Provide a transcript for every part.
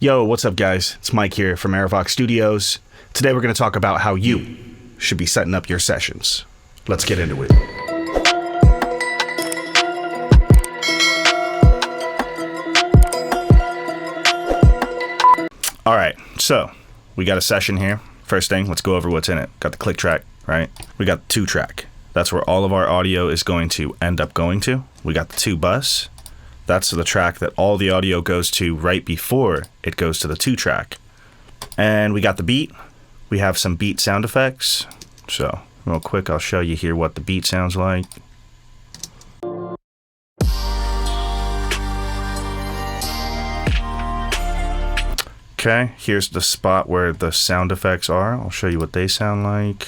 Yo, what's up guys? It's Mike here from Airvox Studios. Today we're going to talk about how you should be setting up your sessions. Let's get into it. Alright, so we got a session here. First thing, let's go over what's in it. Got the click track, right? We got the 2-track. That's where all of our audio is going to end up going to. We got the 2-bus. That's the track that all the audio goes to right before it goes to the 2-track. And we got the beat. We have some beat sound effects. So, real quick, I'll show you here what the beat sounds like. Okay, here's the spot where the sound effects are. I'll show you what they sound like.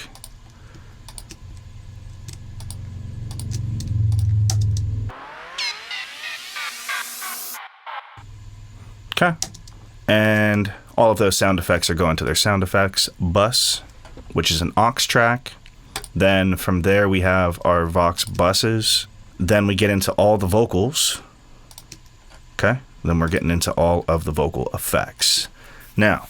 Okay, and all of those sound effects are going to their sound effects bus, which is an aux track. Then from there we have our Vox buses. Then we get into all the vocals. Okay, then we're getting into all of the vocal effects. Now,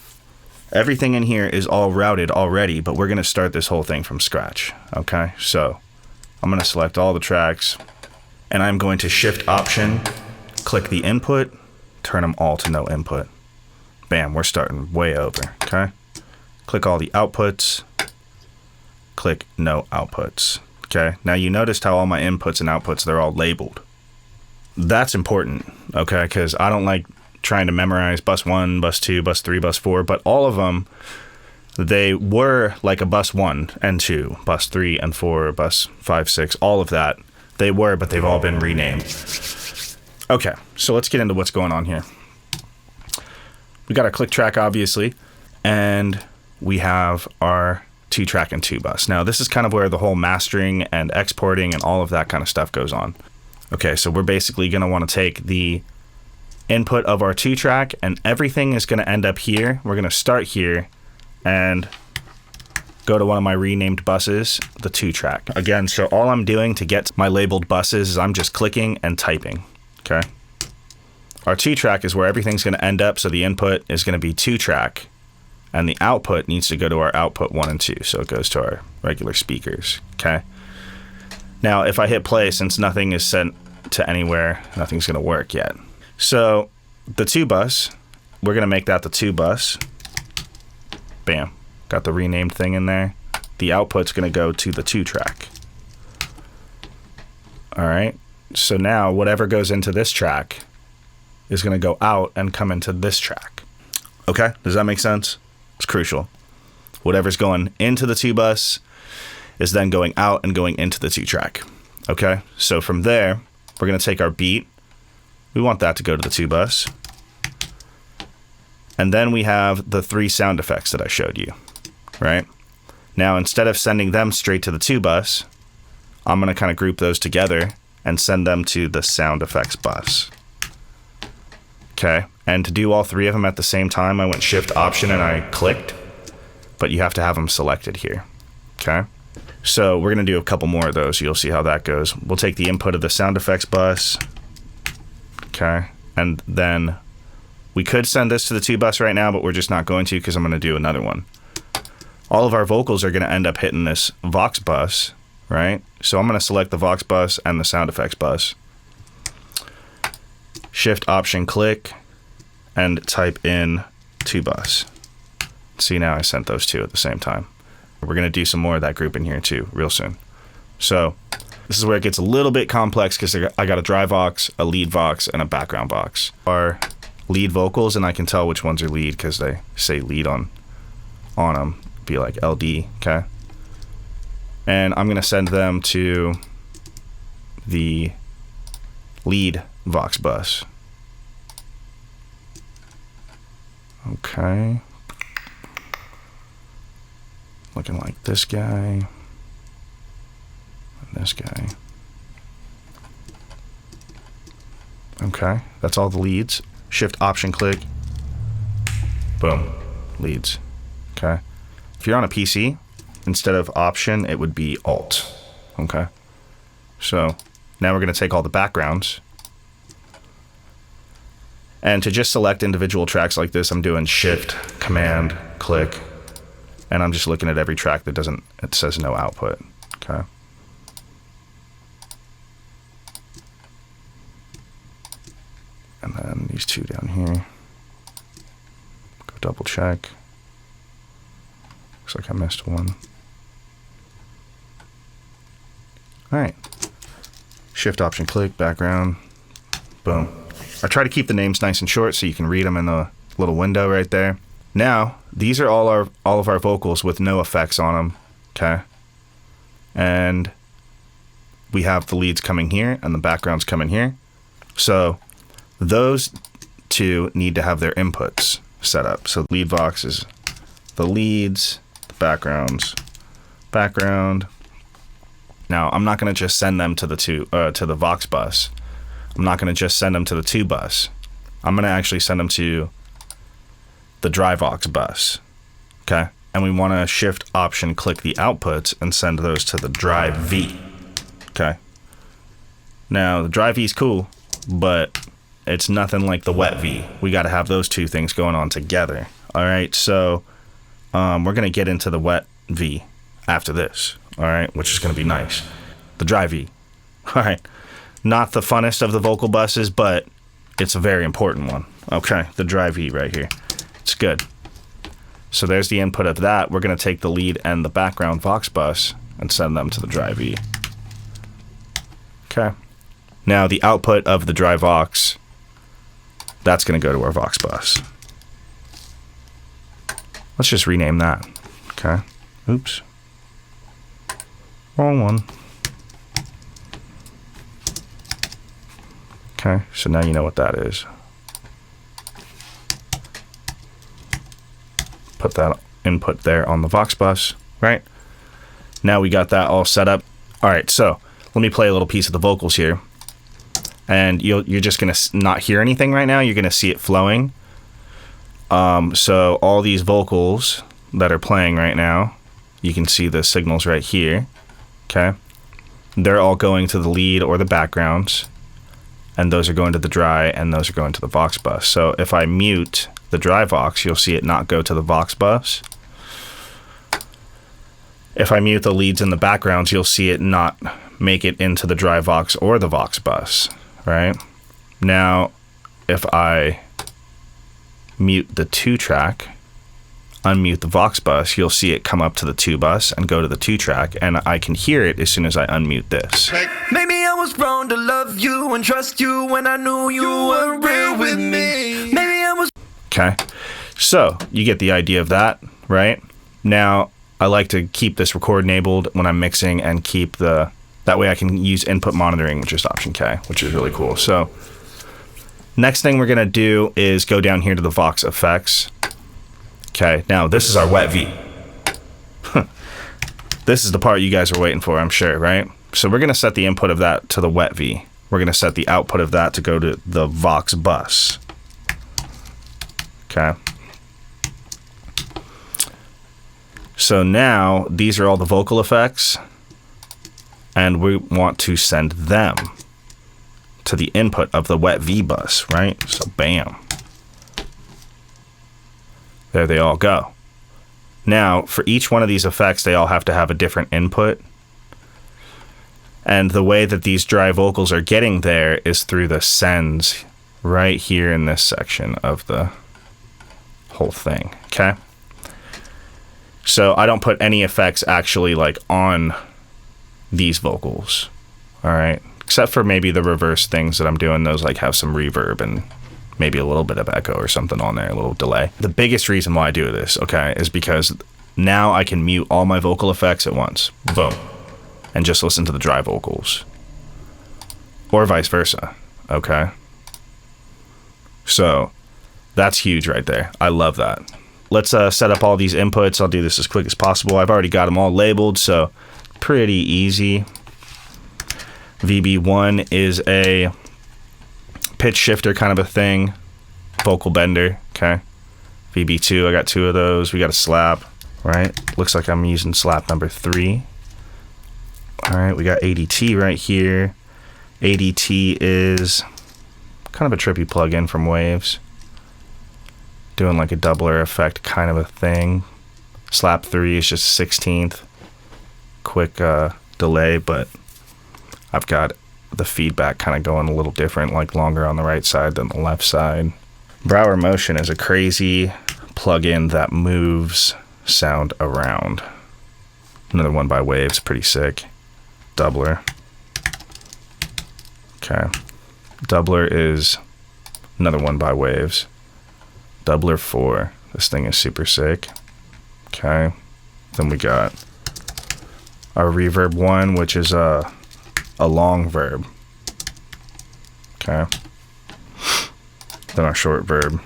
everything in here is all routed already, but we're going to start this whole thing from scratch. Okay, so I'm going to select all the tracks, and I'm going to Shift Option, click the input, turn them all to no input. Bam, we're starting way over, okay? Click all the outputs, click no outputs, okay? Now you noticed how all my inputs and outputs, they're all labeled. That's important, okay? Because I don't like trying to memorize bus 1, bus 2, bus 3, bus 4, but all of them, they were like a bus 1 and 2, bus 3 and 4, bus 5, 6, all of that. They were, but they've all been renamed. Okay, so let's get into what's going on here. We got our click track, obviously, and we have our 2-track and 2-bus. Now, this is kind of where the whole mastering and exporting and all of that kind of stuff goes on. Okay, so we're basically going to want to take the input of our 2-track, and everything is going to end up here. We're going to start here and go to one of my renamed buses, the 2-track. Again, so all I'm doing to get my labeled buses is I'm just clicking and typing. Okay. Our 2-track is where everything's going to end up, so the input is going to be 2-track, and the output needs to go to our output 1 and 2, so it goes to our regular speakers. Okay. Now, if I hit play, since nothing is sent to anywhere, nothing's going to work yet. So the 2-bus, we're going to make that the 2-bus. Bam. Got the renamed thing in there. The output's going to go to the 2-track. All right. So now whatever goes into this track is going to go out and come into this track. Okay, does that make sense? It's crucial. Whatever's going into the 2-bus is then going out and going into the 2-track. Okay, so from there, we're going to take our beat. We want that to go to the 2-bus. And then we have the 3 sound effects that I showed you, right? Now, instead of sending them straight to the 2-bus, I'm going to kind of group those together and send them to the sound effects bus. Okay, and to do all 3 of them at the same time, I went Shift Option and I clicked, but you have to have them selected here. Okay, so we're gonna do a couple more of those. You'll see how that goes. We'll take the input of the sound effects bus. Okay, and then we could send this to the 2-bus right now, but we're just not going to because I'm gonna do another one. All of our vocals are gonna end up hitting this Vox bus, right? So I'm going to select the Vox bus and the sound effects bus. Shift Option click and type in 2-bus. See, now I sent those 2 at the same time. We're going to do some more of that group in here too real soon. So this is where it gets a little bit complex because I got a dry Vox, a lead Vox, and a background Vox. Our lead vocals, and I can tell which ones are lead because they say lead on them. Be like LD, okay? And I'm going to send them to the lead Vox bus. Okay. Looking like this guy. And this guy. Okay, that's all the leads. Shift Option click. Boom. Leads. Okay. If you're on a PC, instead of Option, it would be Alt. Okay. So now we're going to take all the backgrounds And to just select individual tracks like this, I'm doing Shift, Command, click, and I'm just looking at every track that it says no output, okay? And then these two down here. Go double check. Looks like I missed one. All right. Shift Option click, background, boom. I try to keep the names nice and short so you can read them in the little window right there. Now, these are all of our vocals with no effects on them, okay? And we have the leads coming here and the backgrounds coming here. So those two need to have their inputs set up. So lead vox is the leads, the backgrounds, background. Now, I'm not going to just send them to the vox bus. I'm not going to just send them to the 2 bus. I'm going to actually send them to the dry vox bus, okay? And we want to Shift Option click the outputs and send those to the dry V, okay? Now, the dry V is cool, but it's nothing like the wet V. We got to have those two things going on together, all right? So we're going to get into the wet V after this, all right, which is going to be nice. The dry V, all right. Not the funnest of the vocal buses, but it's a very important one. Okay, the dry V right here. It's good. So there's the input of that. We're going to take the lead and the background vox bus and send them to the dry V. Okay. Now the output of the dry vox, that's going to go to our vox bus. Let's just rename that. Okay. Oops. Wrong one. Okay, so now you know what that is. Put that input there on the vox bus, right? Now we got that all set up. All right, so let me play a little piece of the vocals here. And you're just going to not hear anything right now. You're going to see it flowing. So all these vocals that are playing right now, you can see the signals right here, okay? They're all going to the lead or the backgrounds. And those are going to the dry, and those are going to the vox bus. So if I mute the dry vox, you'll see it not go to the vox bus. If I mute the leads and the backgrounds, you'll see it not make it into the dry vox or the vox bus, right? Now, if I mute the 2 track, unmute the vox bus, you'll see it come up to the 2 bus and go to the 2 track, and I can hear it as soon as I unmute this. Maybe I was wrong to love you and trust you when I knew you were real with me. Maybe I was... Okay, so you get the idea of that, right? Now, I like to keep this record enabled when I'm mixing and keep that way I can use input monitoring, which is Option K, which is really cool. So next thing we're gonna do is go down here to the vox effects. Okay, now this is our wet V. This is the part you guys are waiting for, I'm sure, right? So we're going to set the input of that to the wet V. We're going to set the output of that to go to the vox bus. Okay. So now these are all the vocal effects, and we want to send them to the input of the wet V bus, right? So bam. There they all go. Now, for each one of these effects, they all have to have a different input. And the way that these dry vocals are getting there is through the sends right here in this section of the whole thing, okay? So I don't put any effects actually like on these vocals, all right? Except for maybe the reverse things that I'm doing. Those like have some reverb and maybe a little bit of echo or something on there, a little delay. The biggest reason why I do this, okay, is because now I can mute all my vocal effects at once. Boom. And just listen to the dry vocals. Or vice versa, okay? So that's huge right there. I love that. Let's set up all these inputs. I'll do this as quick as possible. I've already got them all labeled, so pretty easy. VB1 is a pitch shifter kind of a thing. Vocal bender, okay? VB2, I got 2 of those. We got a slap, right? Looks like I'm using slap number 3. All right, we got ADT right here. ADT is kind of a trippy plugin from Waves. Doing like a doubler effect kind of a thing. Slap 3 is just 16th. Quick delay, but I've got the feedback kind of going a little different, like longer on the right side than the left side. Brower Motion is a crazy plugin that moves sound around. Another one by Waves, pretty sick. Doubler. Okay. Doubler is another one by Waves. Doubler 4. This thing is super sick. Okay. Then we got our Reverb 1, which is a long verb. Okay. Then our short verb.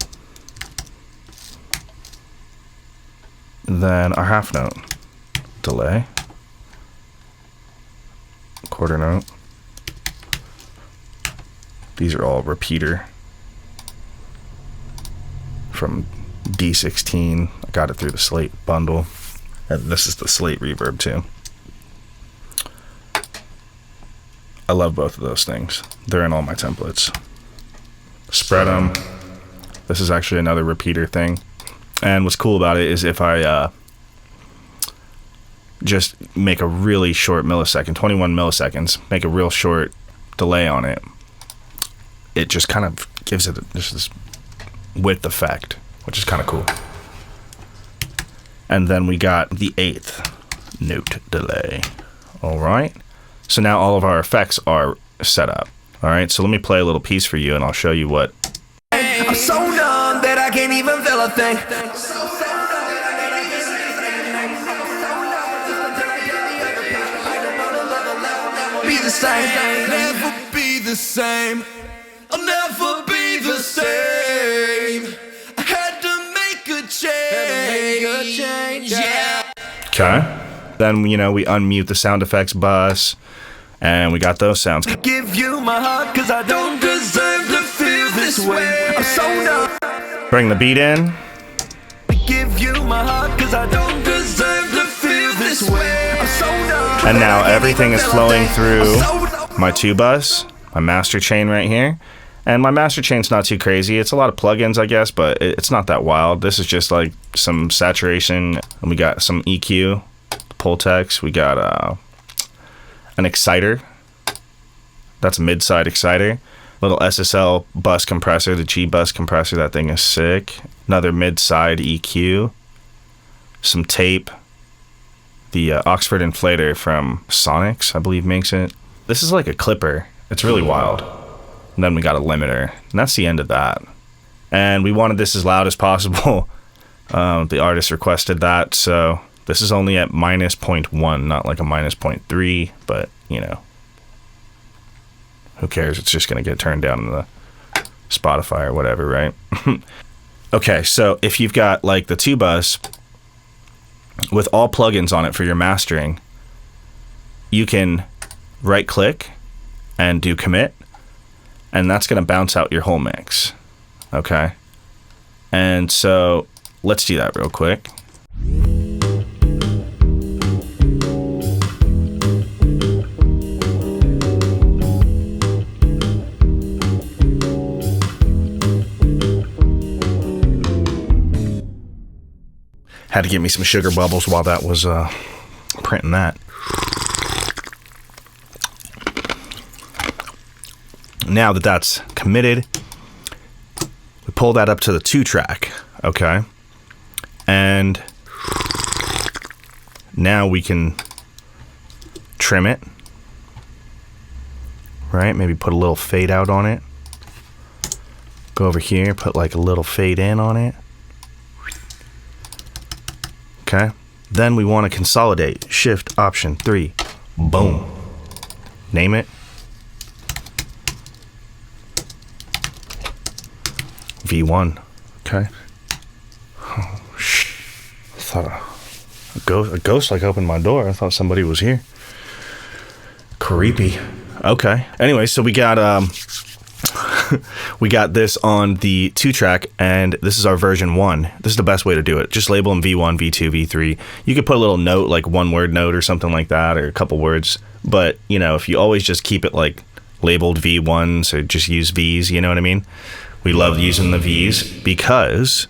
Then our half note. Delay. Quarter note. These are all repeater from D16. I got it through the Slate bundle. And this is the Slate reverb too. I love both of those things. They're in all my templates. Spread them. This is actually another repeater thing. And what's cool about it is if I just make a really short millisecond, 21 milliseconds, make a real short delay on it, it just kind of gives it just this width effect, which is kind of cool. And then we got the 8th note delay. All right. So now all of our effects are set up. All right. So let me play a little piece for you and I'll show you what. I'm so numb that I can't even feel a thing. Be the same. Never be the same. I'll never be the same. I had to make a change. Yeah. Okay. Then, you know, we unmute the sound effects bus and we got those sounds. I give you my heart cause I don't deserve to feel this way. I'm so numb. Bring the beat in. I give you my heart cause I don't deserve to feel this way. I'm so numb. And now everything is flowing through my 2 bus, my master chain right here. And my master chain's not too crazy. It's a lot of plugins, I guess, but it's not that wild. This is just like some saturation. And we got some EQ, Pultex. We got an exciter. That's a mid-side exciter. Little SSL bus compressor, the G bus compressor. That thing is sick. Another mid-side EQ. Some tape. The Oxford inflator from Sonics, I believe, makes it. This is like a clipper. It's really wild. And then we got a limiter. And that's the end of that. And we wanted this as loud as possible. The artist requested that. So this is only at minus 0.1, not like a minus 0.3. But, you know, who cares? It's just going to get turned down in the Spotify or whatever, right? Okay, so if you've got like the 2 bus with all plugins on it for your mastering, you can right click and do commit, and that's going to bounce out your whole mix. Okay. And so let's do that real quick. Had to get me some sugar bubbles while that was printing that. Now that that's committed, we pull that up to the 2 track, okay? And now we can trim it, right? Maybe put a little fade out on it. Go over here, put like a little fade in on it. Okay, then we want to consolidate. Shift Option 3. Boom. Name it. V1. Okay. Oh, I thought a ghost like opened my door. I thought somebody was here. Creepy. Okay. Anyway, so we got we got this on the 2 track, and this is our version 1. This is the best way to do it. Just label them V1, V2, V3. You could put a little note, like 1 word note or something like that, or a couple words. But, you know, if you always just keep it like labeled V1s or just use Vs, you know what I mean? We love using the Vs because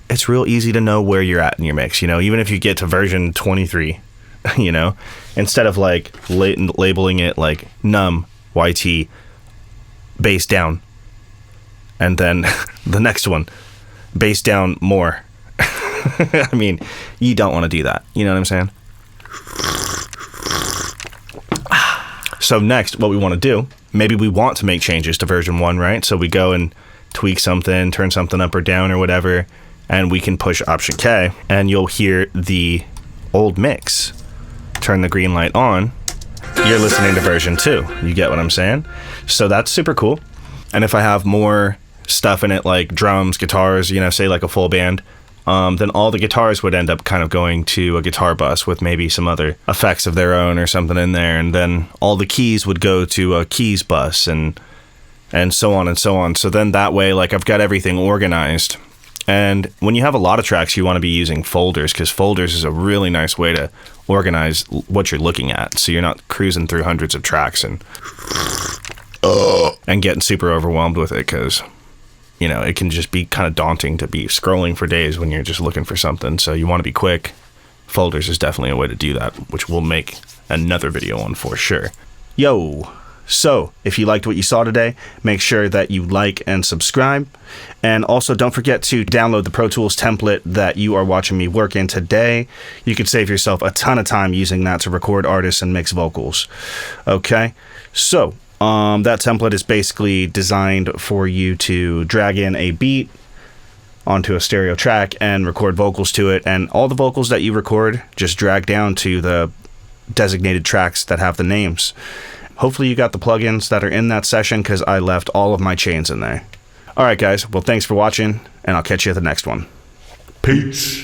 it's real easy to know where you're at in your mix, you know, even if you get to version 23, you know, instead of like labeling it like num, YT, bass down, and then the next one, bass down more. I mean, you don't want to do that, you know what I'm saying? So next, what we want to do, maybe we want to make changes to version 1, right? So we go and tweak something, turn something up or down or whatever, and we can push Option K, and you'll hear the old mix. Turn the green light on. You're listening to version 2. You get what I'm saying? So that's super cool. And if I have more stuff in it, like drums, guitars, you know, say like a full band, then all the guitars would end up kind of going to a guitar bus with maybe some other effects of their own or something in there. And then all the keys would go to a keys bus and so on and so on. So then that way, like, I've got everything organized. And when you have a lot of tracks, you want to be using folders, because folders is a really nice way to organize what you're looking at. So you're not cruising through hundreds of tracks and getting super overwhelmed with it, because you know, it can just be kind of daunting to be scrolling for days when you're just looking for something. So you want to be quick. Folders is definitely a way to do that, which we'll make another video on for sure. Yo, so if you liked what you saw today, make sure that you like and subscribe. And also don't forget to download the Pro Tools template that you are watching me work in today. You could save yourself a ton of time using that to record artists and mix vocals. Okay, so that template is basically designed for you to drag in a beat onto a stereo track and record vocals to it, and all the vocals that you record just drag down to the designated tracks that have the names. Hopefully you got the plugins that are in that session, because I left all of my chains in there. Alright guys, well thanks for watching, and I'll catch you at the next one. Peace.